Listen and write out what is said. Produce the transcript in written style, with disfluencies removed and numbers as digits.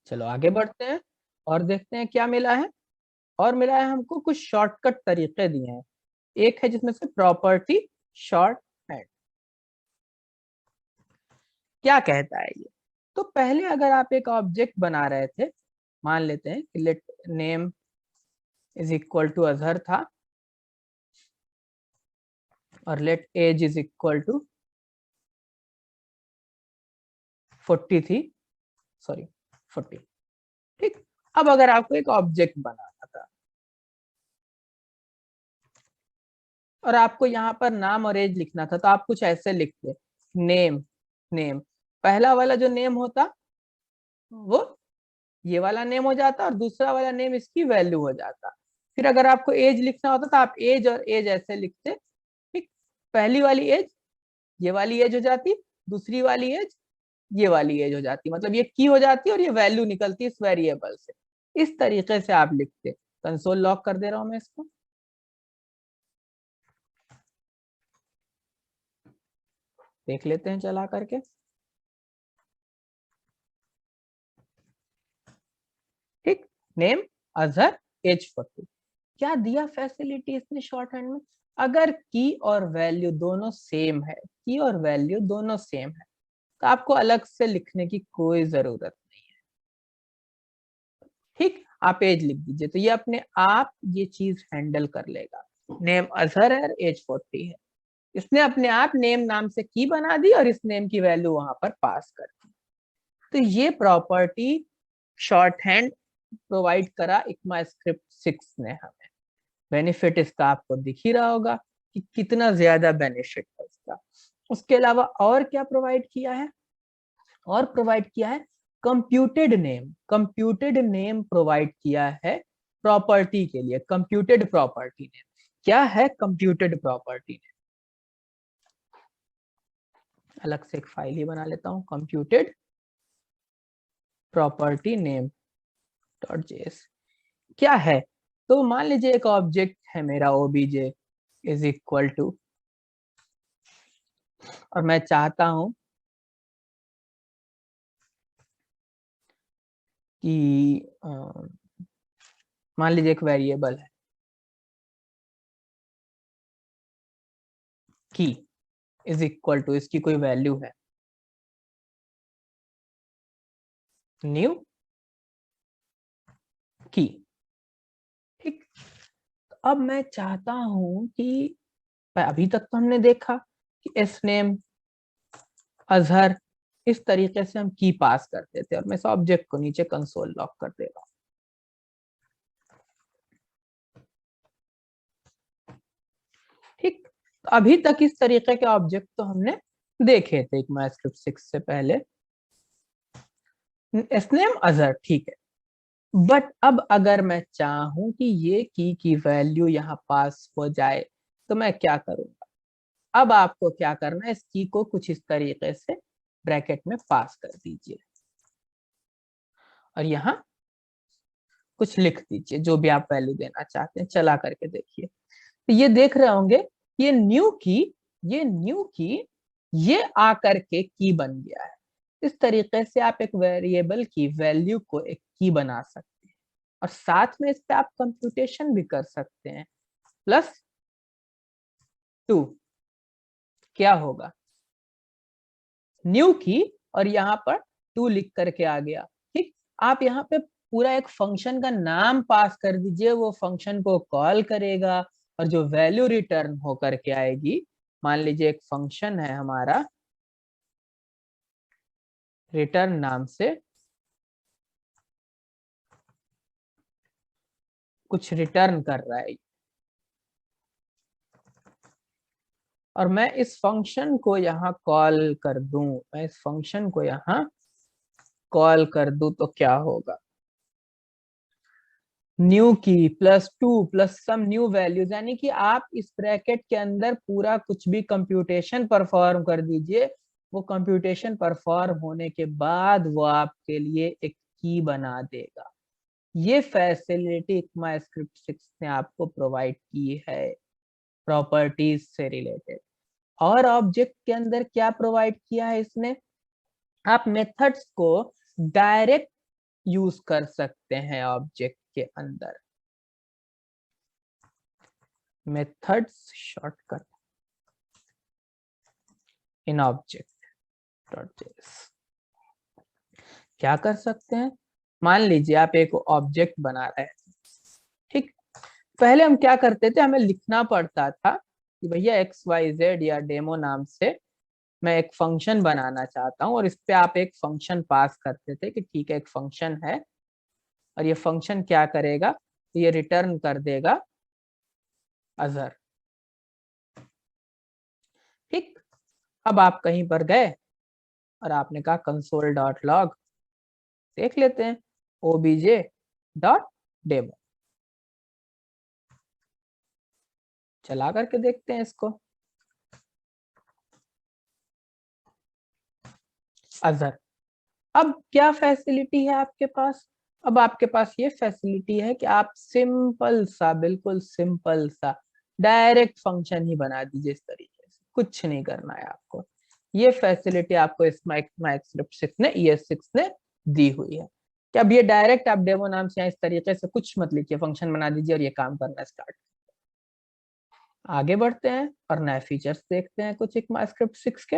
चलो आगे बढ़ते हैं और देखते हैं क्या मिला है। और मिला है हमको कुछ शॉर्टकट तरीके दिए हैं। एक है जिसमें से प्रॉपर्टी शॉर्ट हैंड। क्या कहता है ये? तो पहले अगर आप एक ऑब्जेक्ट बना रहे थे, मान लेते हैं कि let name is equal to Azhar था और let age is equal to 40 थी, सॉरी 40। ठीक, अब अगर आपको एक ऑब्जेक्ट बनाना था और आपको यहाँ पर नाम और एज लिखना था, तो आप कुछ ऐसे लिखते, नेम नेम, पहला वाला जो नेम होता वो ये वाला नेम हो जाता और दूसरा वाला नेम इसकी वैल्यू हो जाता। फिर अगर आपको एज लिखना होता तो आप एज और एज ऐसे लिखते। ठीक, पहली वाली एज ये वाली एज हो जाती, दूसरी वाली एज ये वाली एज हो जाती, मतलब ये की हो जाती और ये वैल्यू निकलती इस वेरिएबल से। इस तरीके से आप लिखते। कंसोल लॉक कर दे रहा हूं मैं इसको। देख लेते हैं चला करके। ठीक, नेम अजहर एज 40। क्या दिया फैसिलिटी इसने शॉर्ट हैंड में? अगर की और वैल्यू दोनों सेम है, की और वैल्यू दोनों सेम है, तो आपको अलग से लिखने की कोई जरूरत नहीं है। ठीक, आप एज लिख दीजिए तो ये अपने आप ये चीज हैंडल कर लेगा। नेम अजहर है, एज 40 है। इसने अपने आप नेम नाम से की बना दी और इस नेम की वैल्यू वहां पर पास कर दी। तो ये प्रॉपर्टी शॉर्ट हैंड प्रोवाइड करा इक्मास्क्रिप्ट 6 ने हमें। बेनिफिट इसका आपको दिख ही रहा होगा कि कितना ज्यादा बेनिफिट है इसका। उसके अलावा और क्या प्रोवाइड किया है? और प्रोवाइड किया है computed name. Computed name provide किया है प्रॉपर्टी के लिए। कंप्यूटेड प्रॉपर्टी नेम क्या है? कंप्यूटेड प्रॉपर्टी नेम अलग से एक फाइल ही बना लेता हूं, कंप्यूटेड प्रॉपर्टी नेम .js। क्या है? तो मान लीजिए एक ऑब्जेक्ट है मेरा ओबीजे इज इक्वल टू, और मैं चाहता हूं कि मान लीजिए एक वेरिएबल है की इज इक्वल टू, इसकी कोई वैल्यू है न्यू की। ठीक, तो अब मैं चाहता हूं कि अभी तक तो हमने देखा कि एस नेम अजहर इस तरीके से हम की पास करते थे, और मैं इस ऑब्जेक्ट को नीचे कंसोल लॉक कर दे रहा हूं। ठीक, तो अभी तक इस तरीके के ऑब्जेक्ट तो हमने देखे थे इक्मास्क्रिप्ट 6 से पहले। एस नेम अजहर, ठीक है। बट अब अगर मैं चाहूं कि ये की वैल्यू यहाँ पास हो जाए तो मैं क्या करूंगा? अब आपको क्या करना है, इस की को कुछ इस तरीके से ब्रैकेट में पास कर दीजिए और यहाँ कुछ लिख दीजिए जो भी आप वैल्यू देना चाहते हैं। चला करके देखिए तो ये देख रहे होंगे ये न्यू की, ये न्यू की ये आकर के की बन गया है। इस तरीके से आप एक वेरिएबल की वैल्यू को एक की बना सकते हैं और साथ में इस पे आप कंप्यूटेशन भी कर सकते हैं। +2 क्या होगा? न्यू की और यहाँ पर 2 लिख करके आ गया। ठीक, आप यहाँ पे पूरा एक फंक्शन का नाम पास कर दीजिए, वो फंक्शन को कॉल करेगा और जो वैल्यू रिटर्न होकर के आएगी, मान लीजिए एक फंक्शन है हमारा रिटर्न नाम से, कुछ रिटर्न कर रहा है और मैं इस फंक्शन को यहाँ कॉल कर दूं, मैं इस फंक्शन को यहाँ कॉल कर दूं तो क्या होगा? न्यू की +2 प्लस सम न्यू वैल्यूज, यानी कि आप इस ब्रैकेट के अंदर पूरा कुछ भी कंप्यूटेशन परफॉर्म कर दीजिए। वो कंप्यूटेशन परफॉर्म होने के बाद वो आपके लिए एक की बना देगा। ये फैसिलिटी इक्मास्क्रिप्ट 6 ने आपको प्रोवाइड की है प्रॉपर्टीज से रिलेटेड। और ऑब्जेक्ट के अंदर क्या प्रोवाइड किया है इसने? आप मेथड्स को डायरेक्ट यूज कर सकते हैं ऑब्जेक्ट के अंदर। मेथड्स शॉर्टकट इन object.js। क्या कर सकते हैं, मान लीजिए आप एक ऑब्जेक्ट बना रहे हैं, ठीक। पहले हम क्या करते थे, हमें लिखना पड़ता था कि भैया XYZ या डेमो नाम से मैं एक फंक्शन बनाना चाहता हूँ, और इस पे आप एक फंक्शन पास करते थे कि ठीक है एक फंक्शन है और ये फंक्शन क्या करेगा, तो ये रिटर्न कर देगा अजहर, ठीक। अब आप कहीं पर गए और आपने कहा console.log, देख लेते हैं obj.demo, चला करके देखते हैं इसको। अजहर, अब क्या फैसिलिटी है आपके पास, अब आपके पास ये फैसिलिटी है कि आप सिंपल सा, बिल्कुल सिंपल सा डायरेक्ट फंक्शन ही बना दीजिए, इस तरीके से कुछ नहीं करना है आपको। ये फैसिलिटी आपको इस माइक्रोस्क्रिप्ट 6 ने, ES6 ने दी हुई है कि अब ये डायरेक्ट आप डेमो नाम से इस तरीके से कुछ मत लिखिए, फंक्शन बना दीजिए और ये काम करना स्टार्ट। आगे बढ़ते हैं और नए फीचर्स देखते हैं कुछ एक माइक्रोस्क्रिप्ट 6 के।